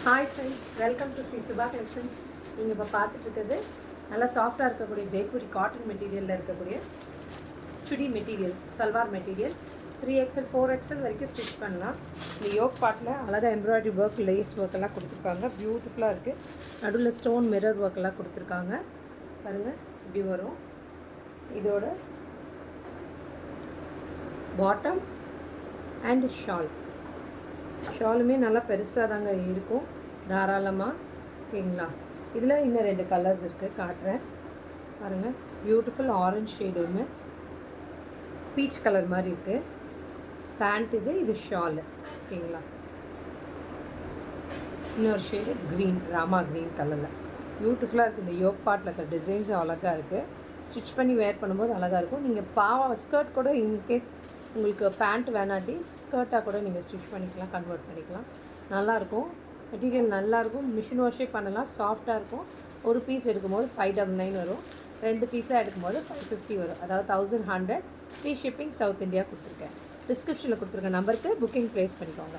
Hi friends, welcome to Subha collections. நீங்கள் இப்போ பார்த்துட்டு இருக்கிறது நல்லா சாஃப்டாக இருக்கக்கூடிய ஜெய்ப்பூரி காட்டன் மெட்டீரியலில் இருக்கக்கூடிய சுடி material, salwar material. 3XL 4XL வரைக்கும் ஸ்டிச் பண்ணலாம். இந்த யோக் பார்ட்டில் அழகாக எம்ப்ராய்டரி ஒர்க், லேஸ் ஒர்க் எல்லாம் கொடுத்துருக்காங்க. பியூட்டிஃபுல்லாக இருக்குது. நடுவில் ஸ்டோன் மிரர் ஒர்க் எல்லாம் கொடுத்துருக்காங்க. பாருங்கள், இப்படி வரும். இதோட பாட்டம் அண்ட் ஷாலுமே நல்லா பெருசாக தாங்க இருக்கும், தாராளமாக. ஓகேங்களா? இதில் இன்னும் 2 கலர்ஸ் இருக்குது, காட்டுறேன் பாருங்கள். பியூட்டிஃபுல் ஆரஞ்ச் ஷேடு ஒன்று, பீச் கலர் மாதிரி இருக்குது. பேண்ட் இது ஷாலு. ஓகேங்களா? இன்னொரு ஷேடு க்ரீன், ராமா க்ரீன் கலரில் பியூட்டிஃபுல்லாக இருக்குது. இந்த யோக் பார்ட்டில் இருக்கிற டிசைன்ஸும் அழகாக இருக்குது. ஸ்டிச் பண்ணி வேர் பண்ணும்போது அழகாக இருக்கும். நீங்கள் ஸ்கர்ட் கூட இன்கேஸ் உங்களுக்கு பேண்ட் வேணாட்டி ஸ்கர்ட்டாக கூட நீங்கள் ஸ்டிச் பண்ணிக்கலாம், கன்வெர்ட் பண்ணிக்கலாம். நல்லாயிருக்கும். மெட்டீரியல் நல்லாயிருக்கும். மிஷின் வாஷே பண்ணலாம். சாஃப்டாக இருக்கும். ஒரு பீஸ் எடுக்கும்போது 599 வரும். 2 பீஸாக எடுக்கும்போது 550 வரும். அதாவது 1100. ஃப்ரீ ஷிப்பிங், சவுத் இந்தியா கொடுத்துருக்கேன். டிஸ்கிரிப்ஷனில் கொடுத்துருக்க நம்பருக்கு புக்கிங் ப்ளேஸ் பண்ணிக்கோங்க.